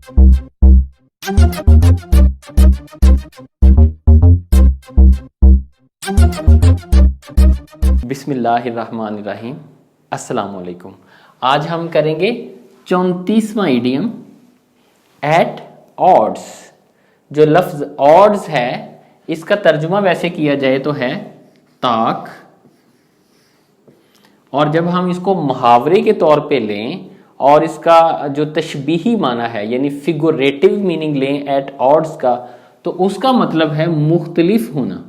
बिस्मिल्लाहिर्रहमानिर्रहीम। अस्सलाम वालेकुम। आज हम करेंगे 34वां इडियम एट ऑड्स। जो लफ्ज ऑड्स है इसका तर्जुमा वैसे किया जाए तो है ताक, और जब हम इसको मुहावरे के तौर पे लें और इसका जो तशबीही माना है यानी फिगुरेटिव मीनिंग लें एट ऑड्स का, तो उसका मतलब है मुख्तलिफ होना।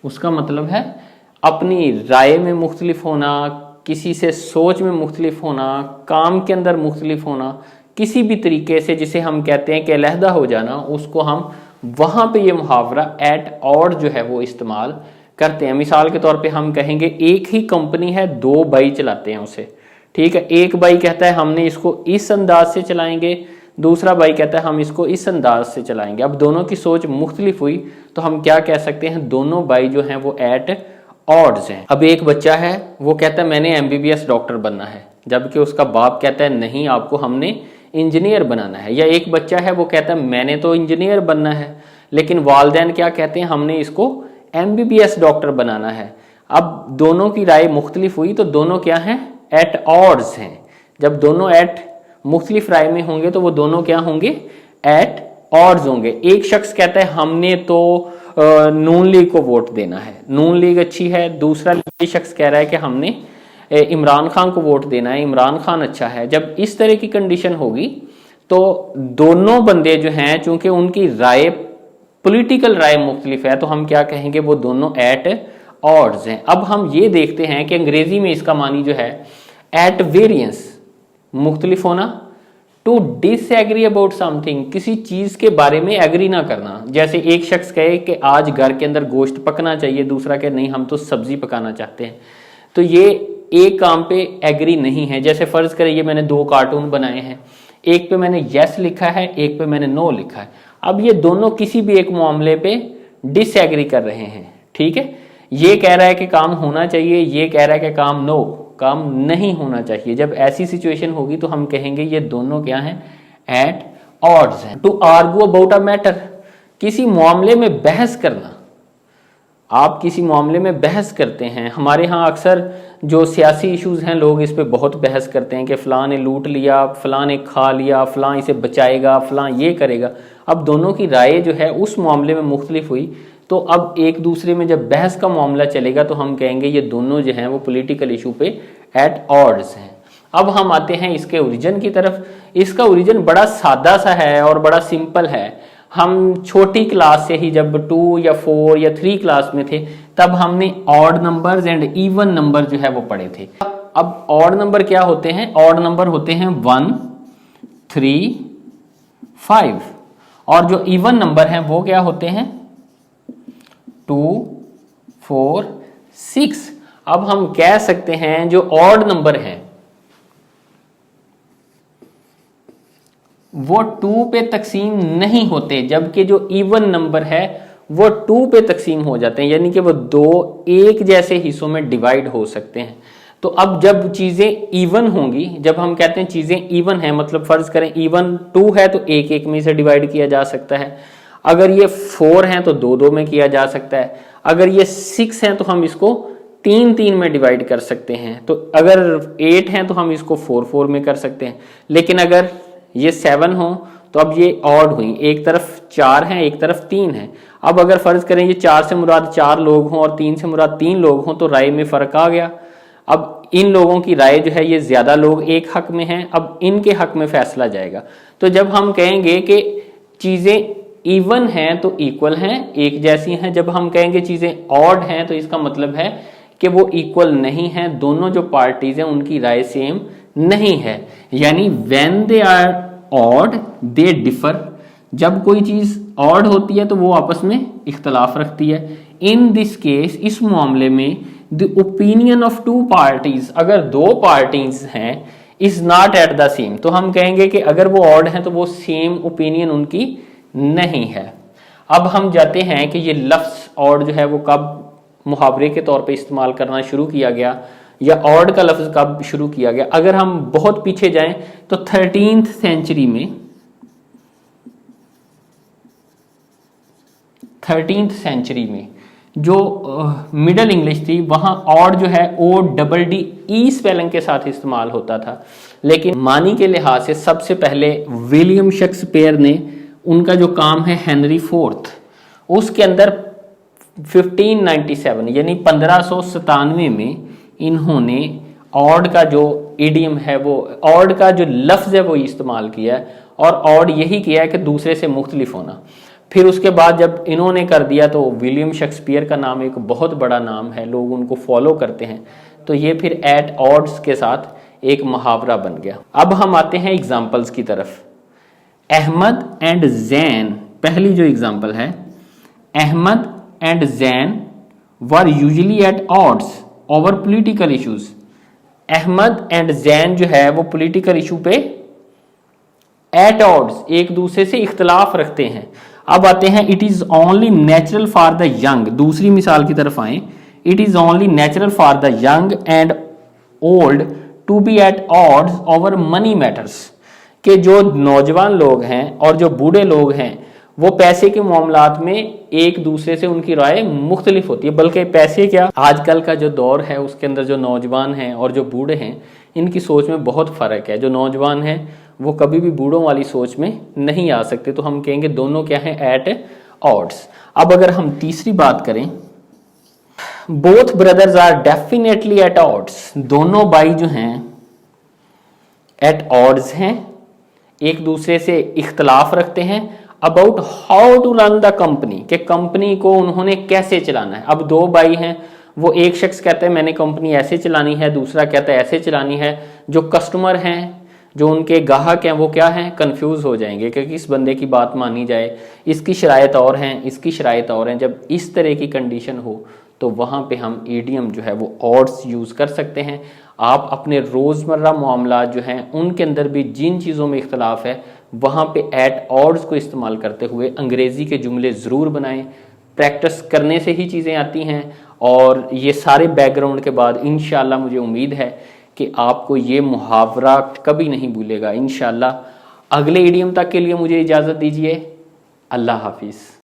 उसका मतलब है अपनी राय में मुख्तलिफ होना, किसी से सोच में मुख्तलिफ होना, काम के अंदर मुख्तलिफ होना, किसी भी तरीके से जिसे हम कहते हैं कि अलहदा हो जाना, उसको हम वहां पे ये मुहावरा एट ऑड जो है वो इस्तेमाल करते हैं। मिसाल के तौर पे हम कहेंगे एक ही कंपनी है, दो भाई चलाते हैं उसे, ठीक है। एक भाई कहता है हमने इसको इस अंदाज से चलाएंगे, दूसरा भाई कहता है हम इसको इस अंदाज से चलाएंगे। अब दोनों की सोच मुख्तलिफ हुई तो हम क्या कह सकते हैं, दोनों भाई जो हैं वो एट ऑड्स हैं। अब एक बच्चा है वो कहता है मैंने एमबीबीएस डॉक्टर बनना है, जबकि उसका बाप कहता है नहीं आपको हमने इंजीनियर बनाना है। या एक बच्चा है वो कहता है मैंने तो इंजीनियर बनना है, लेकिन वालिदैन क्या कहते हैं हमने इसको एमबीबीएस डॉक्टर बनाना है। अब दोनों की राय मुख्तलिफ हुई तो दोनों क्या हैं, एट ऑड्स हैं। जब दोनों एट मुख्तलिफ राय में होंगे तो वो दोनों क्या होंगे, एट ऑड्स होंगे। एक शख्स कहता है हमने तो नून लीग को वोट देना है, नून लीग अच्छी है। दूसरा शख्स कह रहा है कि हमने इमरान खान को वोट देना है, इमरान खान अच्छा है। जब इस तरह की कंडीशन होगी तो दोनों बंदे जो हैं चूंकि उनकी राय पॉलिटिकल राय मुख्तलिफ है तो हम क्या कहेंगे, वो दोनों एट ऑड्स हैं। अब हम ये देखते हैं कि अंग्रेजी में इसका मानी जो है एट वेरियंस, मुख्तलिफ होना, टू डिसएग्री अबाउट समथिंग, किसी चीज के बारे में एग्री ना करना। जैसे एक शख्स कहे कि आज घर के अंदर गोश्त पकना चाहिए, दूसरा कहे नहीं हम तो सब्जी पकाना चाहते हैं, तो ये एक काम पे एग्री नहीं है। जैसे फर्ज करें ये मैंने दो कार्टून बनाए हैं, एक पे मैंने यस लिखा है, एक पे मैंने नो लिखा है। अब ये दोनों किसी भी एक मामले पे डिसएग्री कर रहे हैं, ठीक है। ये कह रहा है कि काम होना चाहिए, ये कह रहा है कि काम नहीं होना चाहिए। जब ऐसी सिचुएशन होगी तो हम कहेंगे ये दोनों क्या हैं, एट ऑड्स हैं। To argue about a matter, किसी मामले में बहस करना। आप किसी मामले में बहस करते हैं, हमारे यहाँ अक्सर जो सियासी इश्यूज हैं लोग इस पे बहुत बहस करते हैं कि फलां ने लूट लिया, फलां ने खा लिया, फलां इसे बचाएगा, फलां ये करेगा। अब दोनों की राय जो है उस मामले में मुख्तलिफ हुई तो अब एक दूसरे में जब बहस का मामला चलेगा तो हम कहेंगे ये दोनों जो हैं वो पॉलिटिकल इशू पे एट ऑड्स हैं। अब हम आते हैं इसके ओरिजिन की तरफ। इसका ओरिजिन बड़ा सादा सा है और बड़ा सिंपल है। हम छोटी क्लास से ही जब 2 या 4 या 3 क्लास में थे तब हमने odd numbers and even number जो है वो पढ़े थे। अब ऑड नंबर क्या होते हैं, ऑड नंबर होते हैं 1, 3, 5, और जो इवन नंबर हैं वो क्या होते हैं 2, 4, 6। अब हम कह सकते हैं जो ऑड नंबर हैं वो 2 पे तकसीम नहीं होते, जबकि जो इवन नंबर है वो 2 पे तकसीम हो जाते हैं, यानी कि वो दो एक जैसे हिस्सों में डिवाइड हो सकते हैं। तो अब जब चीजें इवन होंगी, जब हम कहते हैं चीजें इवन है, मतलब फर्ज करें इवन 2 है तो एक एक में से डिवाइड किया जा सकता है। अगर ये 4 हैं तो 2 में किया जा सकता है। अगर ये 6 हैं तो हम इसको 3 में डिवाइड कर सकते हैं। तो अगर 8 हैं तो हम इसको 4 में कर सकते हैं। लेकिन अगर ये 7 हो तो अब ये ऑड हुई, एक तरफ 4 हैं एक तरफ 3 है। अब अगर फर्ज करें ये 4 से मुराद 4 लोग हों और 3 से मुराद 3 लोग हों तो राय में फर्क आ गया। अब इन लोगों की राय जो है ये ज्यादा लोग एक हक में हैं, अब इनके हक में फैसला जाएगा। तो जब हम कहेंगे कि चीजें इवन हैं तो इक्वल हैं, एक जैसी हैं। जब हम कहेंगे चीजें ऑड हैं तो इसका मतलब है कि वो इक्वल नहीं है, दोनों जो पार्टीज हैं उनकी राय सेम नहीं है। यानी when they are odd they differ, जब कोई चीज ऑड होती है तो वो आपस में इख्तलाफ रखती है। इन दिस केस, इस मामले में द ओपिनियन ऑफ 2 पार्टीज, अगर 2 पार्टीज हैं, is not at the same, तो हम कहेंगे कि अगर वो ऑड हैं तो वो सेम ओपिनियन उनकी नहीं है। अब हम जाते हैं कि ये लफ्ज ऑड जो है वो कब मुहावरे के तौर पे इस्तेमाल करना शुरू किया गया। या ऑड का लफ्ज कब शुरू किया गया। अगर हम बहुत पीछे जाएं तो 13th सेंचुरी में, 13th सेंचुरी में जो मिडल इंग्लिश थी वहां ऑड जो है ODD स्पेलिंग के साथ इस्तेमाल होता था। लेकिन मानी के लिहाज से सबसे पहले विलियम शेक्सपियर ने, उनका जो काम है हेनरी फोर्थ, उसके अंदर 1597 यानी 1597 में इन्होंने ऑड का जो इडियम है, वो ऑड का जो लफ्ज है वो इस्तेमाल किया है। और ऑड यही किया है कि दूसरे से मुख्तलिफ होना। फिर उसके बाद जब इन्होंने कर दिया तो विलियम शेक्सपियर का नाम एक बहुत बड़ा नाम है, लोग उनको फॉलो करते हैं, तो ये फिर एट ऑड्स के साथ एक मुहावरा बन गया। अब हम आते हैं एग्जाम्पल्स की तरफ। अहमद एंड जैन, पहली जो एग्जाम्पल है, Ahmad and Jain were usually at odds over political issues. Ahmad and Jain जो है वो पॉलिटिकल इशू पे एट ऑड्स, एक दूसरे से इख्तलाफ रखते हैं। अब आते हैं it is only natural for the young, दूसरी मिसाल की तरफ आए। It is only natural for the young and old to be at odds over money matters, कि जो नौजवान लोग हैं और जो बूढ़े लोग हैं वो पैसे के मामलात में एक दूसरे से उनकी राय मुख्तलिफ होती है। बल्कि पैसे क्या, आजकल का जो दौर है उसके अंदर जो नौजवान हैं और जो बूढ़े हैं इनकी सोच में बहुत फ़र्क है। जो नौजवान हैं वो कभी भी बूढ़ों वाली सोच में नहीं आ सकते, तो हम कहेंगे दोनों क्या हैं, एट ऑड्स। अब अगर हम तीसरी बात करें, both brothers are definitely at odds, दोनों भाई जो हैं एट ऑड्स हैं, एक दूसरे से इख्तलाफ रखते हैं about how to run the company, कि कंपनी को उन्होंने कैसे चलाना है। अब दो भाई हैं, वो एक शख्स कहता है मैंने कंपनी ऐसे चलानी है, दूसरा कहता है ऐसे चलानी है। जो कस्टमर हैं, जो उनके ग्राहक हैं, वो क्या हैं, कंफ्यूज हो जाएंगे कि किस बंदे की बात मानी जाए, इसकी शराइत और हैं, इसकी शराइत और हैं। जब इस तरह की कंडीशन हो तो वहाँ पे हम ईडियम जो है वो ऑड्स यूज़ कर सकते हैं। आप अपने रोज़मर्रा मामलात जो हैं उनके अंदर भी जिन चीज़ों में इख्तलाफ है वहाँ पे एट ऑड्स को इस्तेमाल करते हुए अंग्रेज़ी के जुमले ज़रूर बनाएं। प्रैक्टिस करने से ही चीज़ें आती हैं, और ये सारे बैकग्राउंड के बाद इंशाल्लाह मुझे उम्मीद है कि आपको ये मुहावरा कभी नहीं भूलेगा। इंशाल्लाह अगले ईडियम तक के लिए मुझे इजाज़त दीजिए। अल्लाह हाफिज़।